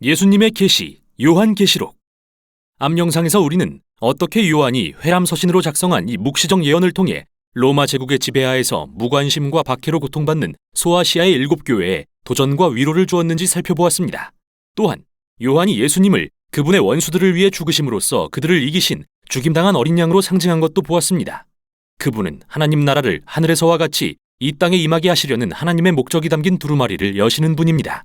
예수님의 계시, 요한계시록. 앞 영상에서 우리는 어떻게 요한이 회람서신으로 작성한 이 묵시적 예언을 통해 로마 제국의 지배하에서 무관심과 박해로 고통받는 소아시아의 7교회에 도전과 위로를 주었는지 살펴보았습니다. 또한 요한이 예수님을 그분의 원수들을 위해 죽으심으로써 그들을 이기신 죽임당한 어린 양으로 상징한 것도 보았습니다. 그분은 하나님 나라를 하늘에서와 같이 이 땅에 임하게 하시려는 하나님의 목적이 담긴 두루마리를 여시는 분입니다.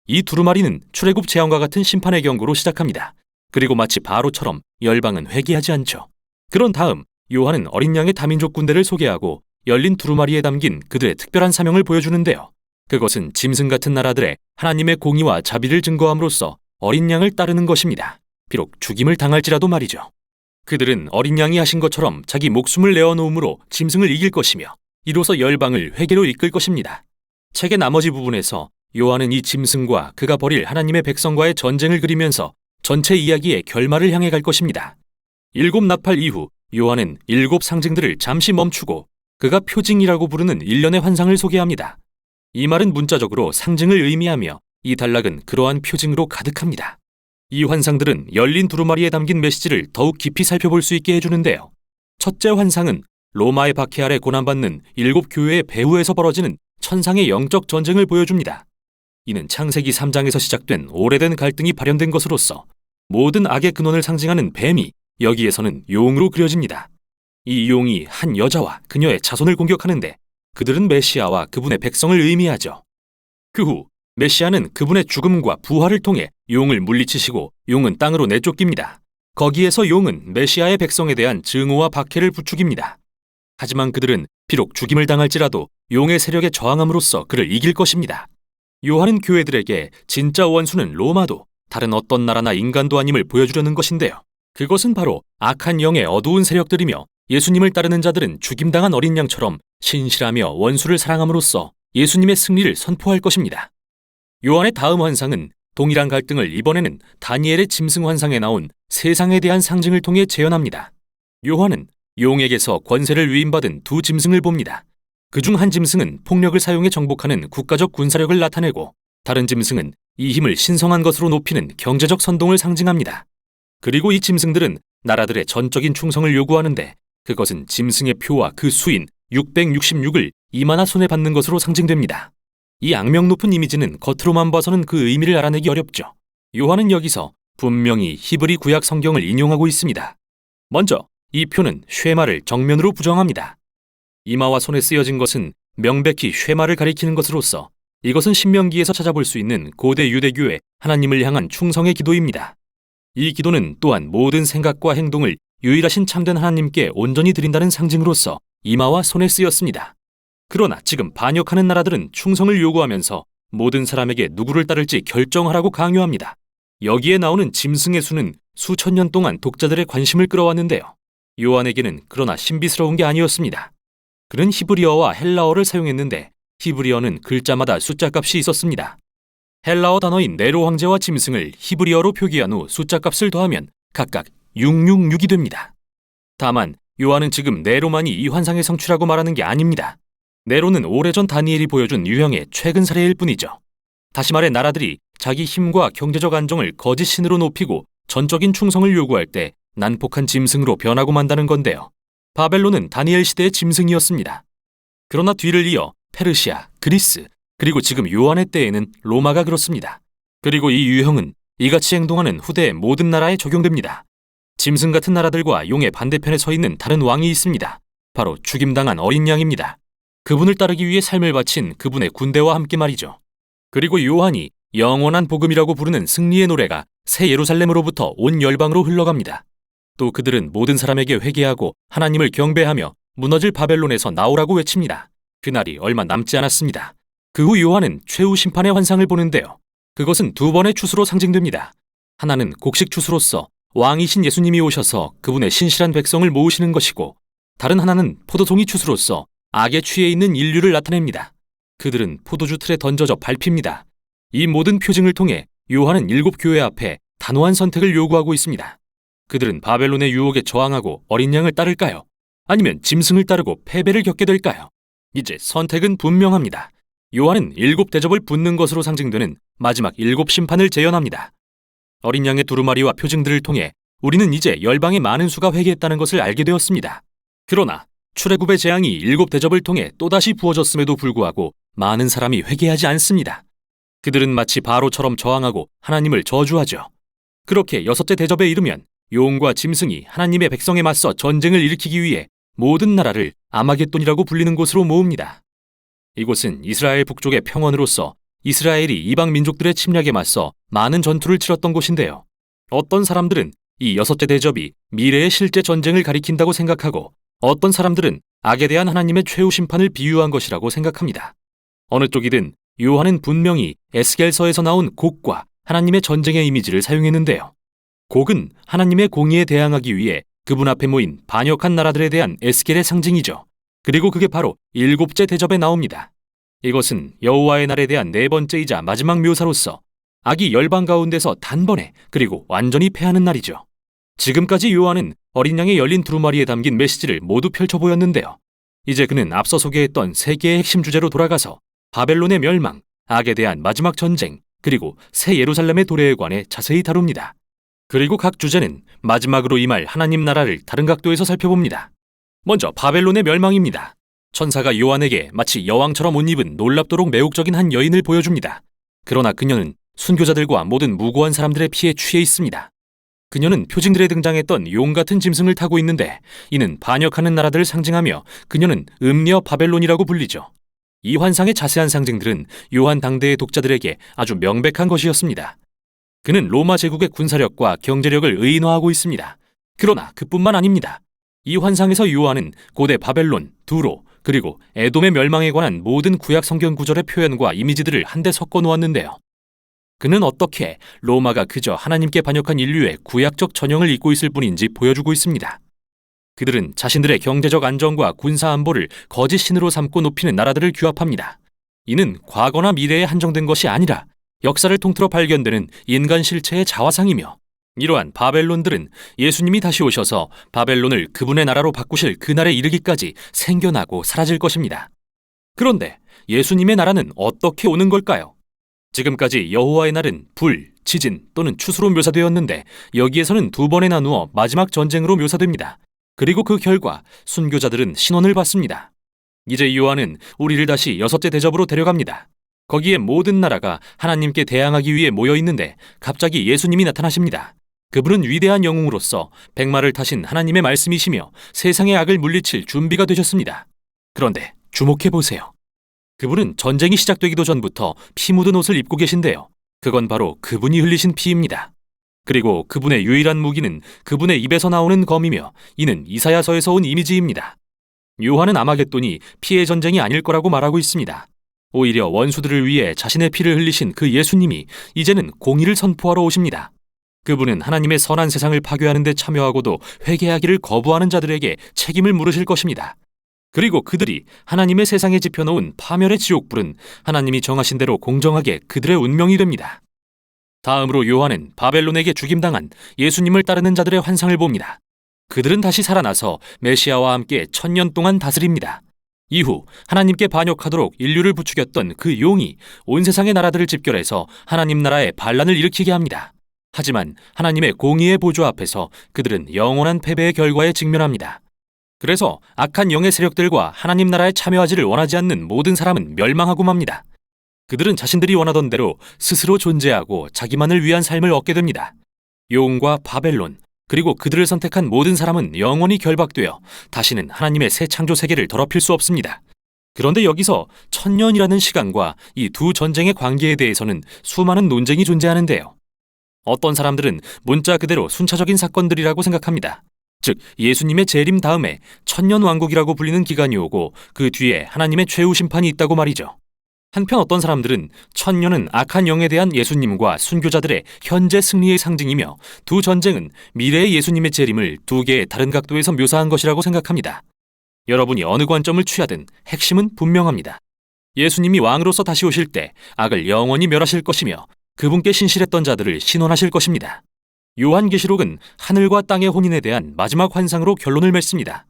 이 두루마리는 출애굽 재앙과 같은 심판의 경고로 시작합니다. 그리고 마치 바로처럼 열방은 회개하지 않죠. 그런 다음 요한은 어린 양의 다민족 군대를 소개하고 열린 두루마리에 담긴 그들의 특별한 사명을 보여주는데요. 그것은 짐승 같은 나라들의 하나님의 공의와 자비를 증거함으로써 어린 양을 따르는 것입니다. 비록 죽임을 당할지라도 말이죠. 그들은 어린 양이 하신 것처럼 자기 목숨을 내어놓음으로 짐승을 이길 것이며 이로써 열방을 회개로 이끌 것입니다. 책의 나머지 부분에서 요한은 이 짐승과 그가 벌일 하나님의 백성과의 전쟁을 그리면서 전체 이야기의 결말을 향해 갈 것입니다. 7 나팔 이후 요한은 7 상징들을 잠시 멈추고 그가 표징이라고 부르는 일련의 환상을 소개합니다. 이 말은 문자적으로 상징을 의미하며 이 단락은 그러한 표징으로 가득합니다. 이 환상들은 열린 두루마리에 담긴 메시지를 더욱 깊이 살펴볼 수 있게 해주는데요. 첫째 환상은 로마의 박해 아래 고난받는 7 교회의 배후에서 벌어지는 천상의 영적 전쟁을 보여줍니다. 이는 창세기 3장에서 시작된 오래된 갈등이 발현된 것으로서 모든 악의 근원을 상징하는 뱀이 여기에서는 용으로 그려집니다. 이 용이 한 여자와 그녀의 자손을 공격하는데 그들은 메시아와 그분의 백성을 의미하죠. 그 후 메시아는 그분의 죽음과 부활을 통해 용을 물리치시고 용은 땅으로 내쫓깁니다. 거기에서 용은 메시아의 백성에 대한 증오와 박해를 부추깁니다. 하지만 그들은 비록 죽임을 당할지라도 용의 세력에 저항함으로써 그를 이길 것입니다. 요한은 교회들에게 진짜 원수는 로마도 다른 어떤 나라나 인간도 아님을 보여주려는 것인데요. 그것은 바로 악한 영의 어두운 세력들이며 예수님을 따르는 자들은 죽임당한 어린 양처럼 신실하며 원수를 사랑함으로써 예수님의 승리를 선포할 것입니다. 요한의 다음 환상은 동일한 갈등을 이번에는 다니엘의 짐승 환상에 나온 세상에 대한 상징을 통해 재현합니다. 요한은 용에게서 권세를 위임받은 2 짐승을 봅니다. 그중 한 짐승은 폭력을 사용해 정복하는 국가적 군사력을 나타내고 다른 짐승은 이 힘을 신성한 것으로 높이는 경제적 선동을 상징합니다. 그리고 이 짐승들은 나라들의 전적인 충성을 요구하는데 그것은 짐승의 표와 그 수인 666을 이마나 손에 받는 것으로 상징됩니다. 이 악명 높은 이미지는 겉으로만 봐서는 그 의미를 알아내기 어렵죠. 요한은 여기서 분명히 히브리 구약 성경을 인용하고 있습니다. 먼저 이 표는 쉐마를 정면으로 부정합니다. 이마와 손에 쓰여진 것은 명백히 쉐마를 가리키는 것으로서 이것은 신명기에서 찾아볼 수 있는 고대 유대교의 하나님을 향한 충성의 기도입니다. 이 기도는 또한 모든 생각과 행동을 유일하신 참된 하나님께 온전히 드린다는 상징으로서 이마와 손에 쓰였습니다. 그러나 지금 반역하는 나라들은 충성을 요구하면서 모든 사람에게 누구를 따를지 결정하라고 강요합니다. 여기에 나오는 짐승의 수는 수천 년 동안 독자들의 관심을 끌어왔는데요. 요한에게는 그러나 신비스러운 게 아니었습니다. 그는 히브리어와 헬라어를 사용했는데 히브리어는 글자마다 숫자값이 있었습니다. 헬라어 단어인 네로 황제와 짐승을 히브리어로 표기한 후 숫자값을 더하면 각각 666이 됩니다. 다만 요한은 지금 네로만이 이 환상의 성취라고 말하는 게 아닙니다. 네로는 오래전 다니엘이 보여준 유형의 최근 사례일 뿐이죠. 다시 말해 나라들이 자기 힘과 경제적 안정을 거짓 신으로 높이고 전적인 충성을 요구할 때 난폭한 짐승으로 변하고 만다는 건데요. 바벨론은 다니엘 시대의 짐승이었습니다. 그러나 뒤를 이어 페르시아, 그리스, 그리고 지금 요한의 때에는 로마가 그렇습니다. 그리고 이 유형은 이같이 행동하는 후대의 모든 나라에 적용됩니다. 짐승 같은 나라들과 용의 반대편에 서 있는 다른 왕이 있습니다. 바로 죽임당한 어린 양입니다. 그분을 따르기 위해 삶을 바친 그분의 군대와 함께 말이죠. 그리고 요한이 영원한 복음이라고 부르는 승리의 노래가 새 예루살렘으로부터 온 열방으로 흘러갑니다. 또 그들은 모든 사람에게 회개하고 하나님을 경배하며 무너질 바벨론에서 나오라고 외칩니다. 그날이 얼마 남지 않았습니다. 그 후 요한은 최후 심판의 환상을 보는데요. 그것은 2번의 추수로 상징됩니다. 하나는 곡식 추수로서 왕이신 예수님이 오셔서 그분의 신실한 백성을 모으시는 것이고 다른 하나는 포도송이 추수로서 악에 취해 있는 인류를 나타냅니다. 그들은 포도주 틀에 던져져 밟힙니다. 이 모든 표징을 통해 요한은 7 교회 앞에 단호한 선택을 요구하고 있습니다. 그들은 바벨론의 유혹에 저항하고 어린 양을 따를까요? 아니면 짐승을 따르고 패배를 겪게 될까요? 이제 선택은 분명합니다. 요한은 7 대접을 붓는 것으로 상징되는 마지막 7 심판을 재현합니다. 어린 양의 두루마리와 표징들을 통해 우리는 이제 열방의 많은 수가 회개했다는 것을 알게 되었습니다. 그러나 출애굽의 재앙이 7대접을 통해 또다시 부어졌음에도 불구하고 많은 사람이 회개하지 않습니다. 그들은 마치 바로처럼 저항하고 하나님을 저주하죠. 그렇게 6째 대접에 이르면 용과 짐승이 하나님의 백성에 맞서 전쟁을 일으키기 위해 모든 나라를 아마겟돈이라고 불리는 곳으로 모읍니다. 이곳은 이스라엘 북쪽의 평원으로서 이스라엘이 이방 민족들의 침략에 맞서 많은 전투를 치렀던 곳인데요. 어떤 사람들은 이 6째 대접이 미래의 실제 전쟁을 가리킨다고 생각하고, 어떤 사람들은 악에 대한 하나님의 최후 심판을 비유한 것이라고 생각합니다. 어느 쪽이든 요한은 분명히 에스겔서에서 나온 곡과 하나님의 전쟁의 이미지를 사용했는데요. 곡은 하나님의 공의에 대항하기 위해 그분 앞에 모인 반역한 나라들에 대한 에스겔의 상징이죠. 그리고 그게 바로 7째 대접에 나옵니다. 이것은 여호와의 날에 대한 4번째이자 마지막 묘사로서 악이 열방 가운데서 단번에 그리고 완전히 패하는 날이죠. 지금까지 요한은 어린 양의 열린 두루마리에 담긴 메시지를 모두 펼쳐 보였는데요. 이제 그는 앞서 소개했던 3개의 핵심 주제로 돌아가서 바벨론의 멸망, 악에 대한 마지막 전쟁, 그리고 새 예루살렘의 도래에 관해 자세히 다룹니다. 그리고 각 주제는 마지막으로 임할 하나님 나라를 다른 각도에서 살펴봅니다. 먼저 바벨론의 멸망입니다. 천사가 요한에게 마치 여왕처럼 옷 입은 놀랍도록 매혹적인 한 여인을 보여줍니다. 그러나 그녀는 순교자들과 모든 무고한 사람들의 피에 취해 있습니다. 그녀는 표징들에 등장했던 용 같은 짐승을 타고 있는데, 이는 반역하는 나라들을 상징하며 그녀는 음녀 바벨론이라고 불리죠. 이 환상의 자세한 상징들은 요한 당대의 독자들에게 아주 명백한 것이었습니다. 그는 로마 제국의 군사력과 경제력을 의인화하고 있습니다. 그러나 그뿐만 아닙니다. 이 환상에서 요한은 고대 바벨론, 두로, 그리고 에돔의 멸망에 관한 모든 구약 성경 구절의 표현과 이미지들을 한데 섞어 놓았는데요. 그는 어떻게 로마가 그저 하나님께 반역한 인류의 구약적 전형을 잇고 있을 뿐인지 보여주고 있습니다. 그들은 자신들의 경제적 안정과 군사 안보를 거짓 신으로 삼고 높이는 나라들을 규합합니다. 이는 과거나 미래에 한정된 것이 아니라 역사를 통틀어 발견되는 인간 실체의 자화상이며, 이러한 바벨론들은 예수님이 다시 오셔서 바벨론을 그분의 나라로 바꾸실 그날에 이르기까지 생겨나고 사라질 것입니다. 그런데 예수님의 나라는 어떻게 오는 걸까요? 지금까지 여호와의 날은 불, 지진 또는 추수로 묘사되었는데, 여기에서는 2번에 나누어 마지막 전쟁으로 묘사됩니다. 그리고 그 결과 순교자들은 신원을 받습니다. 이제 요한은 우리를 다시 6째 대접으로 데려갑니다. 거기에 모든 나라가 하나님께 대항하기 위해 모여 있는데 갑자기 예수님이 나타나십니다. 그분은 위대한 영웅으로서 백마를 타신 하나님의 말씀이시며 세상의 악을 물리칠 준비가 되셨습니다. 그런데 주목해 보세요. 그분은 전쟁이 시작되기도 전부터 피 묻은 옷을 입고 계신데요. 그건 바로 그분이 흘리신 피입니다. 그리고 그분의 유일한 무기는 그분의 입에서 나오는 검이며, 이는 이사야서에서 온 이미지입니다. 요한은 아마겟돈이 피의 전쟁이 아닐 거라고 말하고 있습니다. 오히려 원수들을 위해 자신의 피를 흘리신 그 예수님이 이제는 공의를 선포하러 오십니다. 그분은 하나님의 선한 세상을 파괴하는 데 참여하고도 회개하기를 거부하는 자들에게 책임을 물으실 것입니다. 그리고 그들이 하나님의 세상에 지펴놓은 파멸의 지옥불은 하나님이 정하신 대로 공정하게 그들의 운명이 됩니다. 다음으로 요한은 바벨론에게 죽임당한 예수님을 따르는 자들의 환상을 봅니다. 그들은 다시 살아나서 메시아와 함께 1000년 동안 다스립니다. 이후 하나님께 반역하도록 인류를 부추겼던 그 용이 온 세상의 나라들을 집결해서 하나님 나라의 반란을 일으키게 합니다. 하지만 하나님의 공의의 보좌 앞에서 그들은 영원한 패배의 결과에 직면합니다. 그래서 악한 영의 세력들과 하나님 나라에 참여하지를 원하지 않는 모든 사람은 멸망하고 맙니다. 그들은 자신들이 원하던 대로 스스로 존재하고 자기만을 위한 삶을 얻게 됩니다. 용과 바벨론, 그리고 그들을 선택한 모든 사람은 영원히 결박되어 다시는 하나님의 새 창조 세계를 더럽힐 수 없습니다. 그런데 여기서 1000년이라는 시간과 이 두 전쟁의 관계에 대해서는 수많은 논쟁이 존재하는데요. 어떤 사람들은 문자 그대로 순차적인 사건들이라고 생각합니다. 즉 예수님의 재림 다음에 1000년 왕국이라고 불리는 기간이 오고 그 뒤에 하나님의 최후 심판이 있다고 말이죠. 한편 어떤 사람들은 1000년은 악한 영에 대한 예수님과 순교자들의 현재 승리의 상징이며, 두 전쟁은 미래의 예수님의 재림을 2개의 다른 각도에서 묘사한 것이라고 생각합니다. 여러분이 어느 관점을 취하든 핵심은 분명합니다. 예수님이 왕으로서 다시 오실 때 악을 영원히 멸하실 것이며 그분께 신실했던 자들을 신원하실 것입니다. 요한계시록은 하늘과 땅의 혼인에 대한 마지막 환상으로 결론을 맺습니다.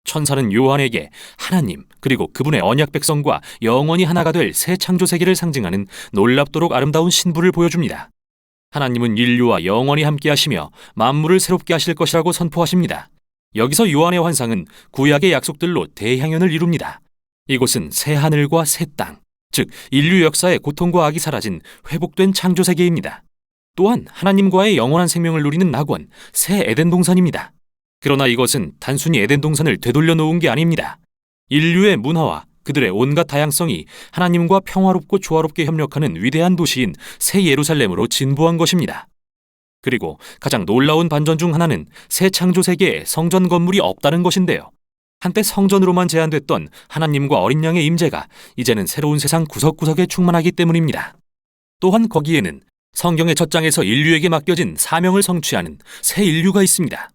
천사는 요한에게 하나님 그리고 그분의 언약 백성과 영원히 하나가 될 새 창조 세계를 상징하는 놀랍도록 아름다운 신부를 보여줍니다. 하나님은 인류와 영원히 함께 하시며 만물을 새롭게 하실 것이라고 선포하십니다. 여기서 요한의 환상은 구약의 약속들로 대향연을 이룹니다. 이곳은 새 하늘과 새 땅, 즉 인류 역사의 고통과 악이 사라진 회복된 창조 세계입니다. 또한 하나님과의 영원한 생명을 누리는 낙원, 새 에덴 동산입니다. 그러나 이것은 단순히 에덴 동산을 되돌려 놓은 게 아닙니다. 인류의 문화와 그들의 온갖 다양성이 하나님과 평화롭고 조화롭게 협력하는 위대한 도시인 새 예루살렘으로 진보한 것입니다. 그리고 가장 놀라운 반전 중 하나는 새 창조 세계에 성전 건물이 없다는 것인데요. 한때 성전으로만 제한됐던 하나님과 어린 양의 임재가 이제는 새로운 세상 구석구석에 충만하기 때문입니다. 또한 거기에는 성경의 첫 장에서 인류에게 맡겨진 사명을 성취하는 새 인류가 있습니다.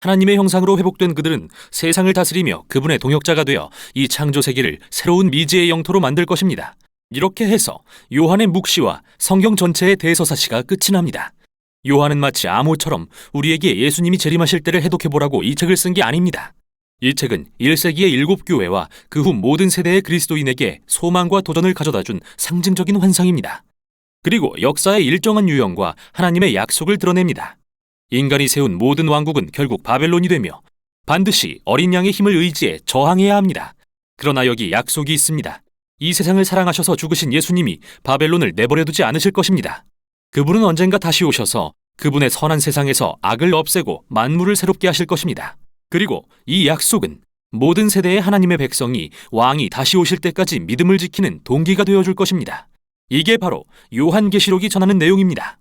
하나님의 형상으로 회복된 그들은 세상을 다스리며 그분의 동역자가 되어 이 창조 세계를 새로운 미지의 영토로 만들 것입니다. 이렇게 해서 요한의 묵시와 성경 전체의 대서사시가 끝이 납니다. 요한은 마치 아모처럼 우리에게 예수님이 재림하실 때를 해독해보라고 이 책을 쓴 게 아닙니다. 이 책은 1세기의 7교회와 그 후 모든 세대의 그리스도인에게 소망과 도전을 가져다준 상징적인 환상입니다. 그리고 역사의 일정한 유형과 하나님의 약속을 드러냅니다. 인간이 세운 모든 왕국은 결국 바벨론이 되며 반드시 어린 양의 힘을 의지해 저항해야 합니다. 그러나 여기 약속이 있습니다. 이 세상을 사랑하셔서 죽으신 예수님이 바벨론을 내버려두지 않으실 것입니다. 그분은 언젠가 다시 오셔서 그분의 선한 세상에서 악을 없애고 만물을 새롭게 하실 것입니다. 그리고 이 약속은 모든 세대의 하나님의 백성이 왕이 다시 오실 때까지 믿음을 지키는 동기가 되어줄 것입니다. 이게 바로 요한계시록이 전하는 내용입니다.